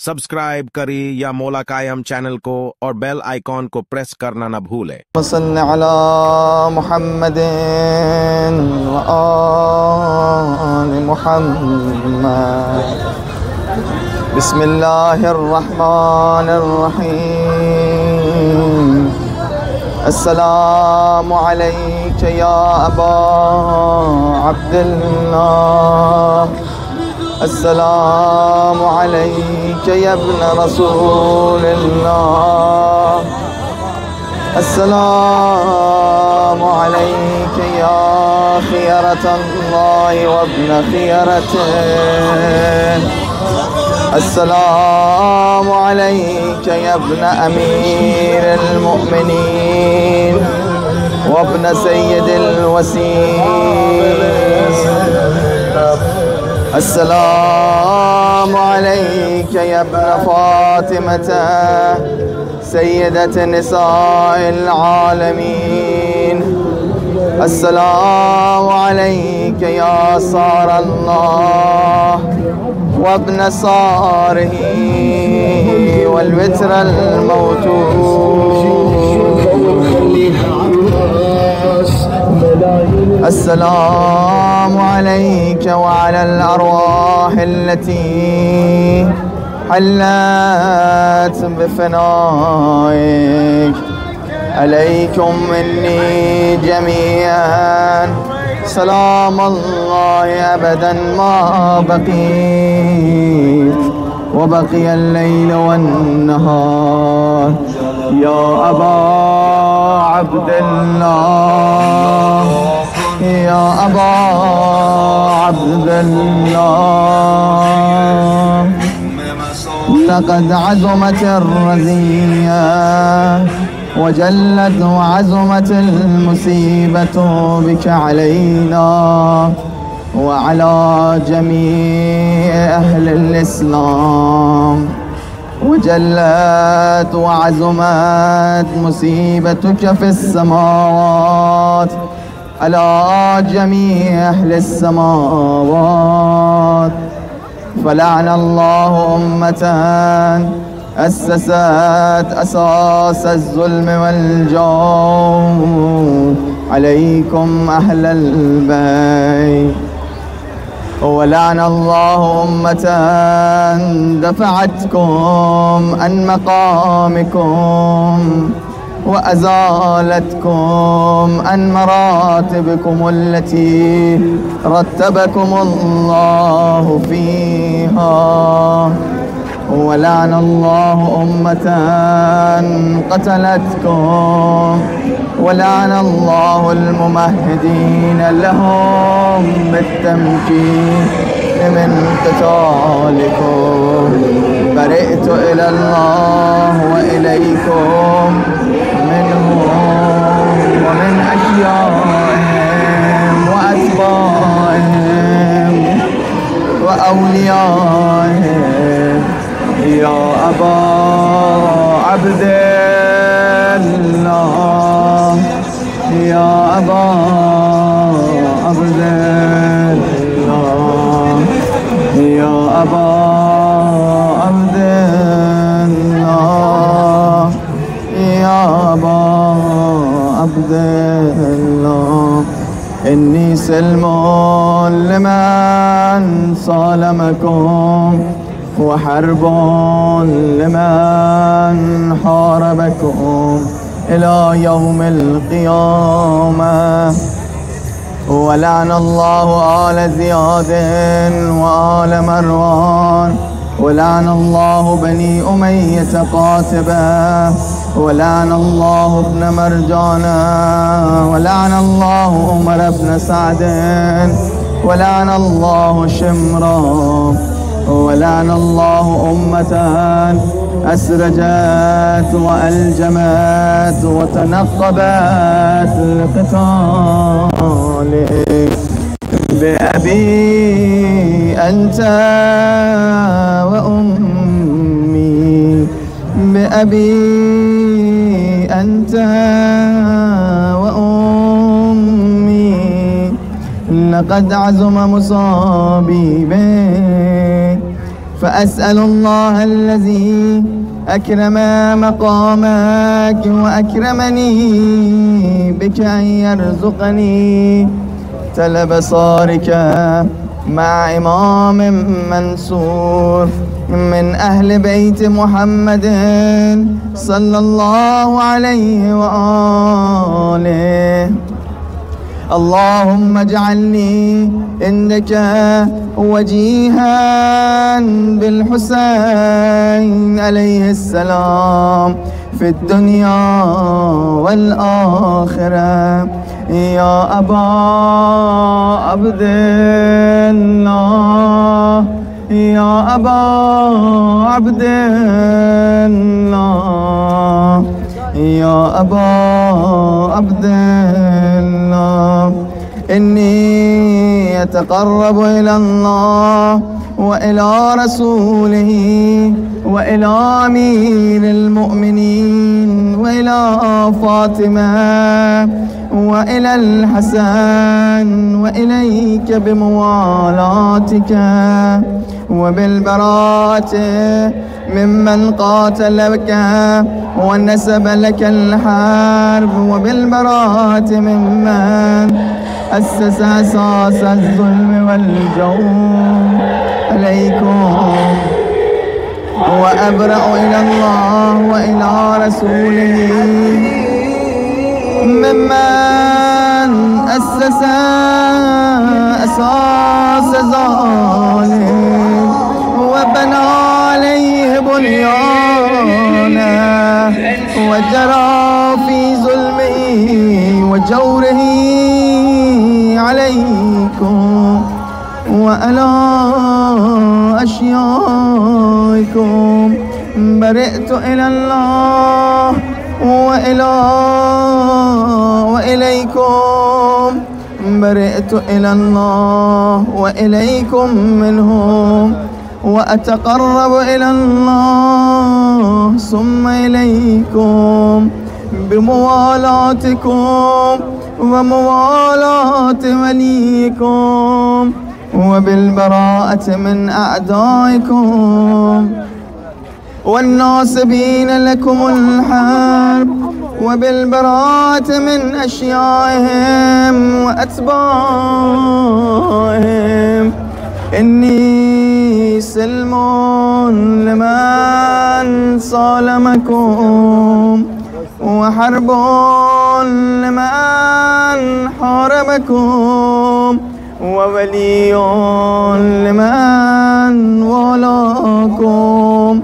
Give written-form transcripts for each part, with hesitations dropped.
सब्सक्राइब करें या मौला कायम चैनल को और बेल आइकॉन को प्रेस करना न भूलें। वसल्ल अला मुहम्मदिन व आलि मुहम्मद। बिस्मिल्लाहिर रहमानिर रहीम। अस्सलामु अलैका या अबा अब्दुल्लाह। अस्सलामु अलैका या इब्न रसूलिल्लाह। अस्सलामु अलैका या खियरतल्लाहि व इब्न खियरतिह। अस्सलामु अलैका या इब्न अमीरिल मुअमिनीन व इब्न सय्यदिल वसीन। अस्सलामु अलैका या इब्न फातिमता सय्यदत निसाइल आलमीन। अस्सलामु अलैका या सारल्लाह व इब्न सारिही वल वित्रल मौतूद। अस्सलामु अलैका व अलल अरवाह अल्लती हल्लत बिफनाइक। अलैकुम मिन्नी जमीअन सलाम अल्लाह अबदन मा बक़ीत व बक़ियल लैल वन नहार। या अबा अब्दुल्लाह या अबा अब्दुल्लाह। लक़द अज़मत अर्रज़िय्या वजल्लत वअज़मत मुसीबत बिक अलैना व अला जमीअ अहलिल इस्लाम। वजल्लत वअज़मत मुसीबतुक फ़िस समावात अला जमीअ अहलिस समावात। फलअनल्लाहु उम्मतन अस्ससत असास अज़्ज़ुल्म वल जौर अलैकुम अहलल बैत। वलअनल्लाहु उम्मतन दफ़अतकुम अन मक़ामिकुम व अज़ालतकुम अन मरातिबिकुम अल्लती रत्तबकुमुल्लाहु फ़ीहा। वलअनल्लाहु उम्मतन क़तलतकुम वलअनल्लाहुल मुमहिदीन लहुम बित्तमकीन मिन क़ितालिकुम। बरिअतु इलल्लाह व इलैकुम मिनहुम व मिन अशियाइहिम व अत्बाइहिम व औलियाइहिम। या अबा अब्दुल्लाह या अबा अब्दुल्लाह या अबा अब्दुल्लाह या अबा अब्दुल्लाह। इन्नी सल्मुन लिमन सालमकुम व हर्बुन लिमन हारबकुम इला यौमिल क़ियामह। वलअनल्लाहु आल ज़ियाद व आल मरवान वलअनल्लाहु बनी उमय्यत क़ातिबा वलअनल्लाहु इब्न मरजाना वलअनल्लाहु उमर इब्न सअद वलअनल्लाहु शिम्रा वलअनल्लाहु उम्मतन असरजत व अलजमत व तनक़बत लिक़िताल बिअबी अंत व उम्मी बिअबी अंत व उम्मी। लक़द अज़ुम मुसाबी बिक فأسأل الله الذي أكرم مقامك وأكرمني بك أن يرزقني تل بصارك مع إمام منصور من أهل بيت محمد صلى الله عليه وآله. اللهم اجعلني عندك وجيها بالحسين عليه السلام في الدنيا والآخرة. يا أبا عبد الله، يا أبا عبد الله، يا أبا عبد الله، إني أتقرب إلى الله وإلى رسوله وإلى أمير المؤمنين وإلى فاطمة وإلى الحسن وإليك بموالاتك وبالبراءة ممن قاتلك ونسب لك الحرب، وبالبراءة ممن أسس أساس الظلم والجور عليكم. وأبرأ إلى الله وإلى رسوله ممن أسس أساس ظالم وبنى عليه بنيانا وجرى في ظلمه وجوره عليكم وعلى أشيائكم. برئت إلى الله وإليكم، برئت إلى الله وإليكم منهم، وأتقرب إلى الله ثم إليكم بموالاتكم وموالاة وليكم وبالبراءة من أعدائكم والناصبين لكم الحرب وبالبراءة من أشيائهم وأتباعهم. إني سلم لمن صالمكم وحرب لمن حاربكم وولي لمن والاكم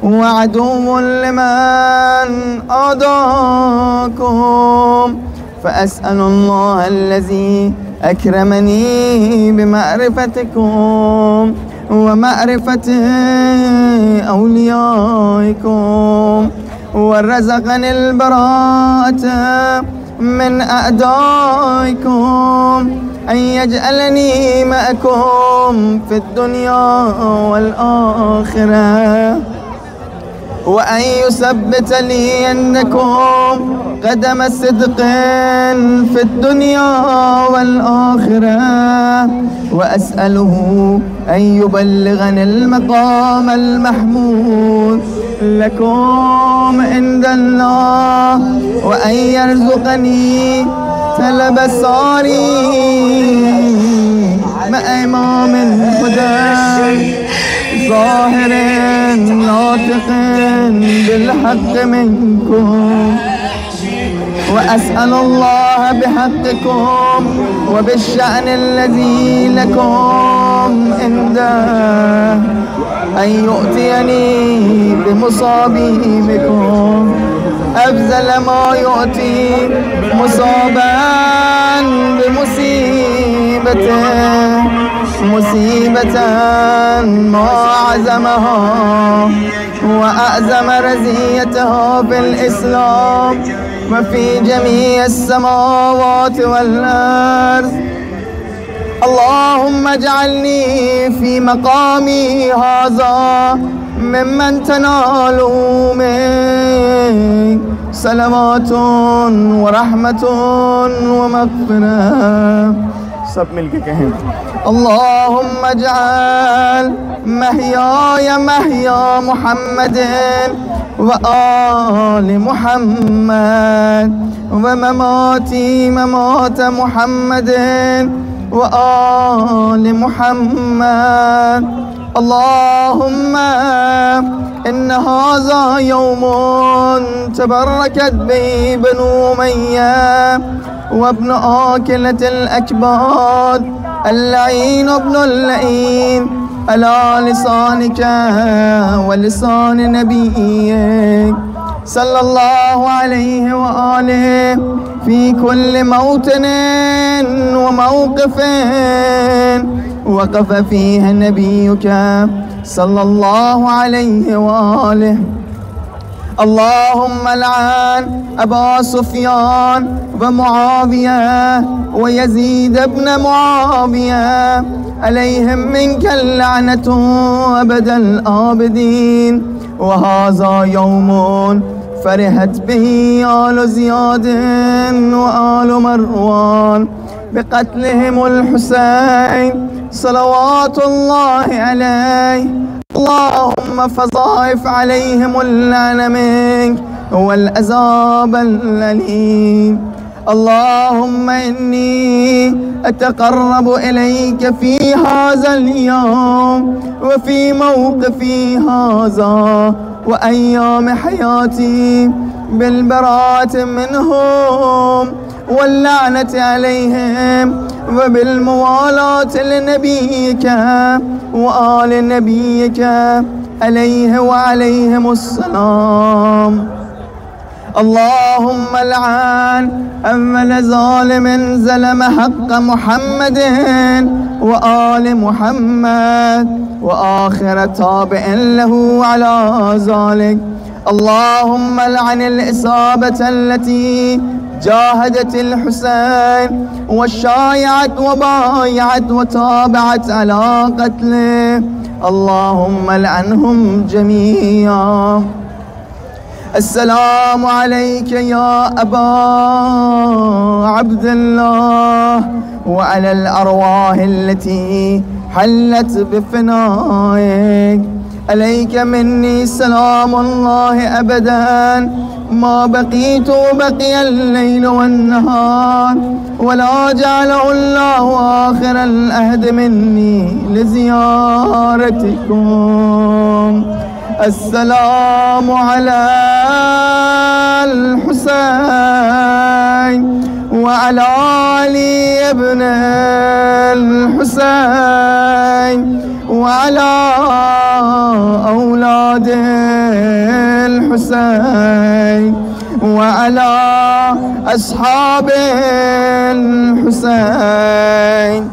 وعدو لمن عاداكم. فأسأل الله الذي أكرمني بمعرفتكم ومعرفة أوليائكم ورزقني البراءة من أعدائكم، أن يجعلني معكم في الدنيا والآخرة، وأن يثبت لي عندكم قدم صدق في الدنيا والآخرة. وأسأله أن يبلغني المقام المحمود لكم عند الله، وأن يرزقني تل بصاري مع إمام الهدى ظاهر ناطق بالحق منكم. وأسأل الله بحقكم وبالشأن الذي لكم عنده أن يؤتيني بمصابيبكم أفضل ما يؤتي مصابا بمصيبته، مصيبة ما أعظمها وأعظم رزيتها في الإسلام وفي جميع السماوات والأرض. اللهم اجعلني في مقامي هذا ممن تنال منك صلوات ورحمة ومغفرة. सब मिलके कहें اللهم اجعل محياي محيا محمد وآل محمد ومماتي ممات محمد وآل محمد اللهم إن هذا يوم تبركت به بنو أمية وابن آكلة الأكباد اللعين ابن اللعين على لسانك ولسان نبيك صلى الله عليه وآله في كل موطن وموقف وقف فيه نبيك صلى الله عليه وآله اللهم لعن أبا سفيان ومعاوية ويزيد بن معاوية عليهم منك اللعنة أبد الآبدين وهذا يوم فرحت به آل زياد وآل مروان بقتلهم الحسين صلوات الله عليه اللهم فضاعف عليهم اللعن منك والعذاب الأليم اللهم إني أتقرب إليك في هذا اليوم وفي موقفي هذا وأيام حياتي بالبراءة منهم واللعنة عليهم وبالموالاة لنبيك وآل نبيك عليه وعليهم السلام اللهم لعن أول ظالم زلم حق محمد وآل محمد وآخر تابع له على ذلك اللهم لعن الإصابة التي جاهدت الحسين وشايعت وبايعت وتابعت على قتله اللهم لعنهم جميعا السلام عليك يا أبا عبد الله وعلى الأرواح التي حلت بفنائك عليك مني سلام الله أبدا ما بقيت وبقي الليل والنهار ولا جعله الله آخر العهد مني لزيارتكم السلام على الحسين وعلى علي ابن الحسين وعلى أولاد الحسين وعلى أصحاب الحسين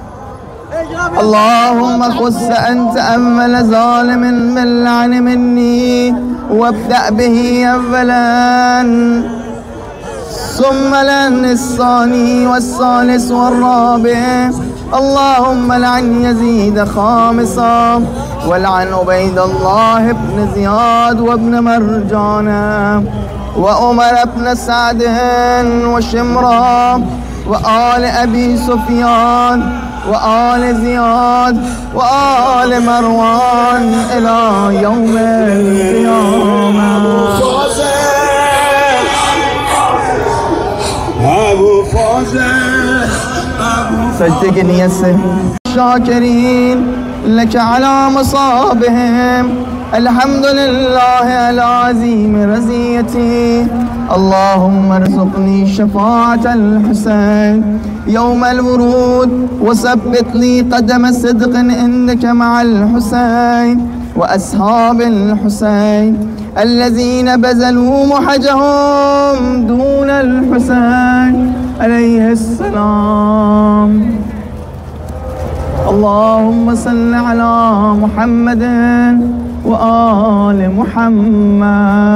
اللهم خص أنت أول ظالم باللعن مني وابدأ به أولا ثم لعن الثاني والثالث والرابع اللهم لعن يزيد خامسا ولعن عبيد الله بن زياد وابن مرجانة وعمر بن سعد وشمرا وآل أبي سفيان وآل زياد وآل مروان إلى يوم القيامة أبو فوزة سجدك نيسه شاكرين لك على مصابهم الحمد لله على عظيم رزيتي اللهم ارزقني شفاعة الحسين يوم الورود وثبت لي قدم صدق عندك مع الحسين وأصحاب الحسين الذين بذلوا محجهم دون الحسين عليه السلام اللهم صل على محمد وآل محمد